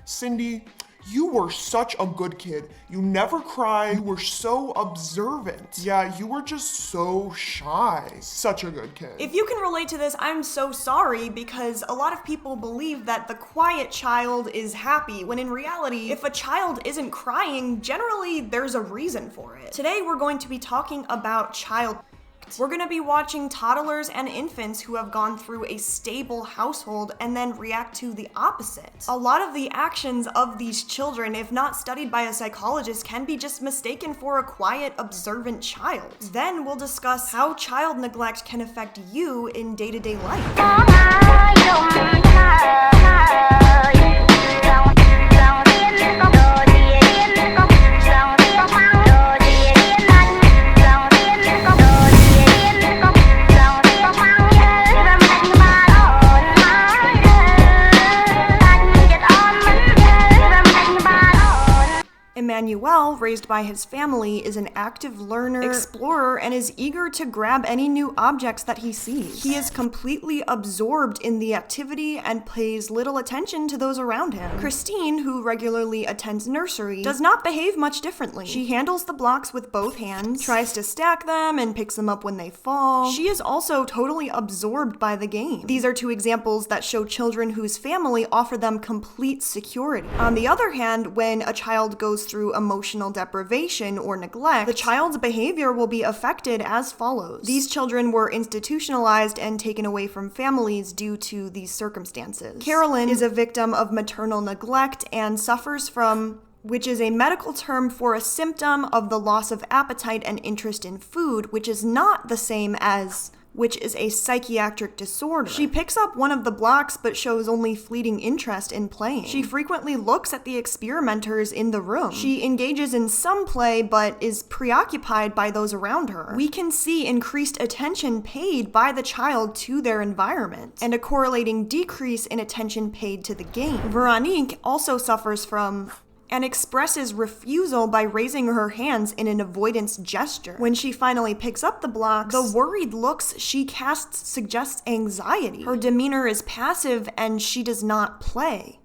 Cindy, you were such a good kid. You never cried. You were so observant. Yeah, you were just so shy. Such a good kid. If you can relate to this, I'm so sorry, because a lot of people believe that the quiet child is happy, when in reality, if a child isn't crying, generally there's a reason for it. Today we're going to be talking about child. We're going to be watching toddlers and infants who have gone through a stable household and then react to the opposite. A lot of the actions of these children, if not studied by a psychologist, can be just mistaken for a quiet, observant child. Then we'll discuss how child neglect can affect you in day-to-day life. Emmanuel, raised by his family, is an active learner, explorer, and is eager to grab any new objects that he sees. He is completely absorbed in the activity and pays little attention to those around him. Christine, who regularly attends nursery, does not behave much differently. She handles the blocks with both hands, tries to stack them, and picks them up when they fall. She is also totally absorbed by the game. These are two examples that show children whose family offer them complete security. On the other hand, when a child goes through emotional deprivation or neglect, the child's behavior will be affected as follows. These children were institutionalized and taken away from families due to these circumstances. Carolyn is a victim of maternal neglect and suffers from, which is a medical term for a symptom of the loss of appetite and interest in food, which is not the same as which is a psychiatric disorder. She picks up one of the blocks but shows only fleeting interest in playing. She frequently looks at the experimenters in the room. She engages in some play but is preoccupied by those around her. We can see increased attention paid by the child to their environment and a correlating decrease in attention paid to the game. Veronique also suffers from and expresses refusal by raising her hands in an avoidance gesture. When she finally picks up the blocks, the worried looks she casts suggest anxiety. Her demeanor is passive and she does not play.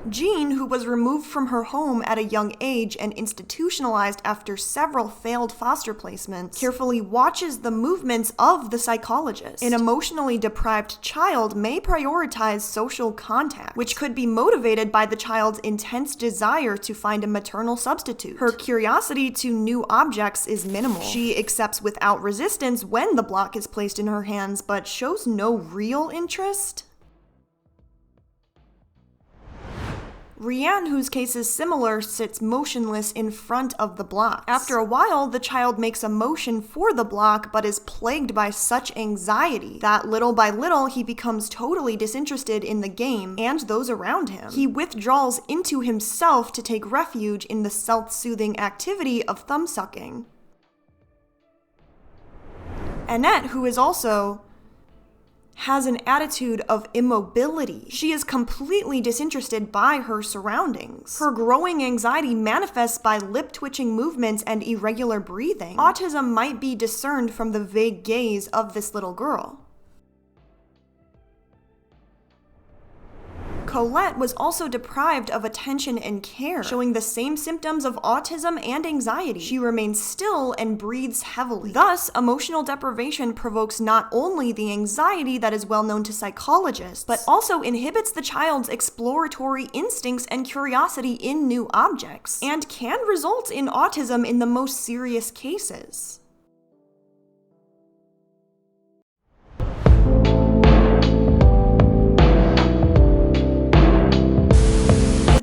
Jean, who was removed from her home at a young age and institutionalized after several failed foster placements, carefully watches the movements of the psychologist. An emotionally deprived child may prioritize social contact, which could be motivated by the child's intense desire to find a maternal substitute. Her curiosity to new objects is minimal. She accepts without resistance when the block is placed in her hands, but shows no real interest. Rianne, whose case is similar, sits motionless in front of the block. After a while, the child makes a motion for the block, but is plagued by such anxiety that little by little he becomes totally disinterested in the game and those around him. He withdraws into himself to take refuge in the self-soothing activity of thumb-sucking. Annette, who is also has an attitude of immobility. She is completely disinterested by her surroundings. Her growing anxiety manifests by lip-twitching movements and irregular breathing. Autism might be discerned from the vague gaze of this little girl. Colette was also deprived of attention and care, showing the same symptoms of autism and anxiety. She remains still and breathes heavily. Thus, emotional deprivation provokes not only the anxiety that is well known to psychologists, but also inhibits the child's exploratory instincts and curiosity in new objects, and can result in autism in the most serious cases.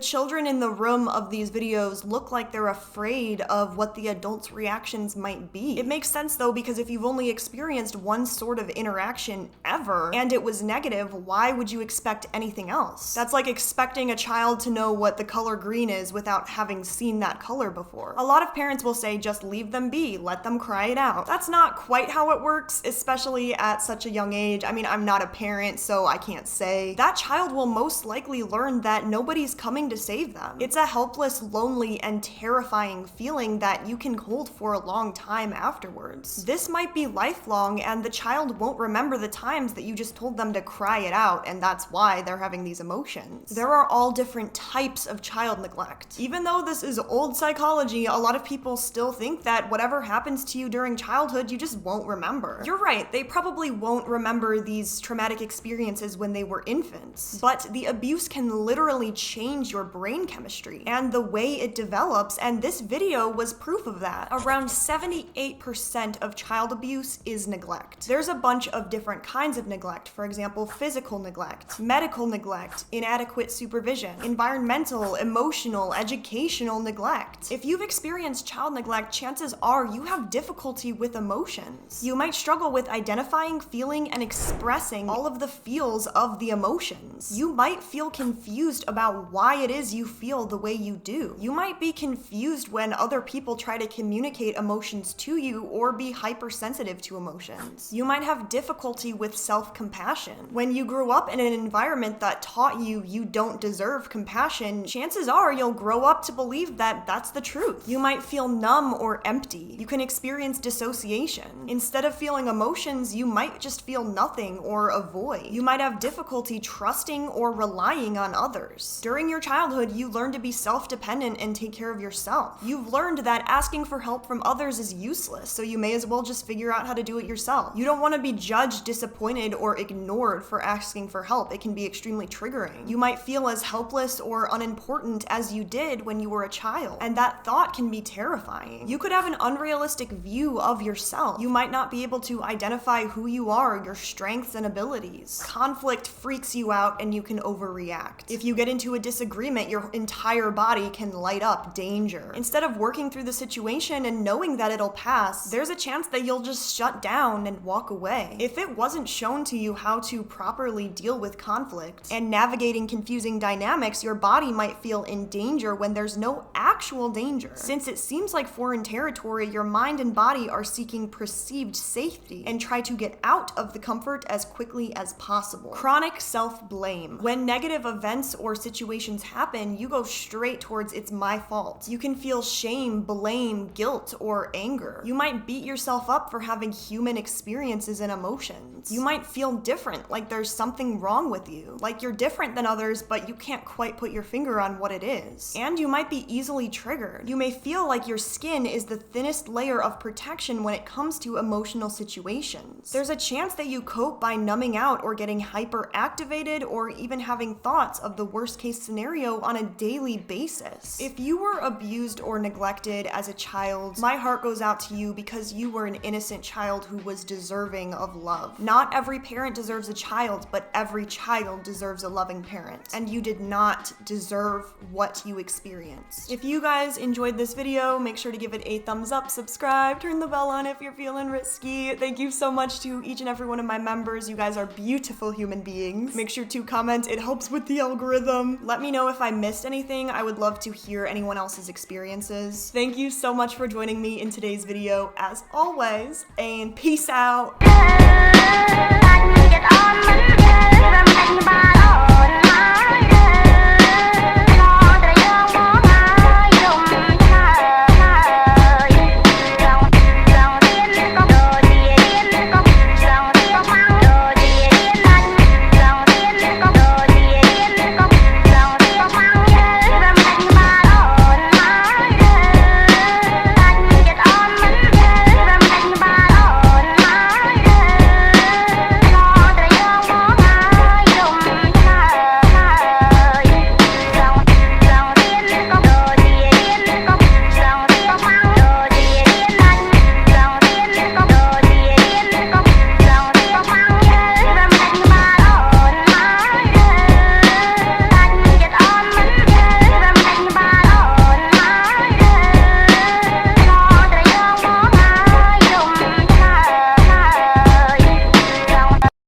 Children in the room of these videos look like they're afraid of what the adults' reactions might be. It makes sense though, because if you've only experienced one sort of interaction ever and it was negative, why would you expect anything else? That's like expecting a child to know what the color green is without having seen that color before. A lot of parents will say, just leave them be, let them cry it out. That's not quite how it works, especially at such a young age. I mean, I'm not a parent, so I can't say. That child will most likely learn that nobody's coming to save them. It's a helpless, lonely, and terrifying feeling that you can hold for a long time afterwards. This might be lifelong, and the child won't remember the times that you just told them to cry it out, and that's why they're having these emotions. There are all different types of child neglect. Even though this is old psychology, a lot of people still think that whatever happens to you during childhood, you just won't remember. You're right, they probably won't remember these traumatic experiences when they were infants, but the abuse can literally change your brain chemistry and the way it develops, and this video was proof of that. Around 78% of child abuse is neglect. There's a bunch of different kinds of neglect, for example, physical neglect, medical neglect, inadequate supervision, environmental, emotional, educational neglect. If you've experienced child neglect, chances are you have difficulty with emotions. You might struggle with identifying, feeling, and expressing all of the feels of the emotions. You might feel confused about why it is you feel the way you do. You might be confused when other people try to communicate emotions to you or be hypersensitive to emotions. You might have difficulty with self-compassion. When you grew up in an environment that taught you don't deserve compassion, chances are you'll grow up to believe that that's the truth. You might feel numb or empty. You can experience dissociation. Instead of feeling emotions, you might just feel nothing or a void. You might have difficulty trusting or relying on others. During your childhood, you learn to be self-dependent and take care of yourself. You've learned that asking for help from others is useless, so you may as well just figure out how to do it yourself. You don't want to be judged, disappointed, or ignored for asking for help. It can be extremely triggering. You might feel as helpless or unimportant as you did when you were a child, and that thought can be terrifying. You could have an unrealistic view of yourself. You might not be able to identify who you are, your strengths and abilities. Conflict freaks you out and you can overreact. If you get into a disagreement, your entire body can light up danger. Instead of working through the situation and knowing that it'll pass, there's a chance that you'll just shut down and walk away. If it wasn't shown to you how to properly deal with conflict and navigating confusing dynamics, your body might feel in danger when there's no actual danger. Since it seems like foreign territory, your mind and body are seeking perceived safety and try to get out of the comfort as quickly as possible. Chronic self-blame. When negative events or situations happen, you go straight towards "it's my fault." You can feel shame, blame, guilt, or anger. You might beat yourself up for having human experiences and emotions. You might feel different, like there's something wrong with you, like you're different than others, but you can't quite put your finger on what it is. And you might be easily triggered. You may feel like your skin is the thinnest layer of protection when it comes to emotional situations. There's a chance that you cope by numbing out or getting hyperactivated or even having thoughts of the worst case scenario on a daily basis. If you were abused or neglected as a child, my heart goes out to you because you were an innocent child who was deserving of love. Not every parent deserves a child, but every child deserves a loving parent. And you did not deserve what you experienced. If you guys enjoyed this video, make sure to give it a thumbs up, subscribe, turn the bell on if you're feeling risky. Thank you so much to each and every one of my members. You guys are beautiful human beings. Make sure to comment. It helps with the algorithm. Let me know if I missed anything. I would love to hear anyone else's experiences. Thank you so much for joining me in today's video as always, and peace out.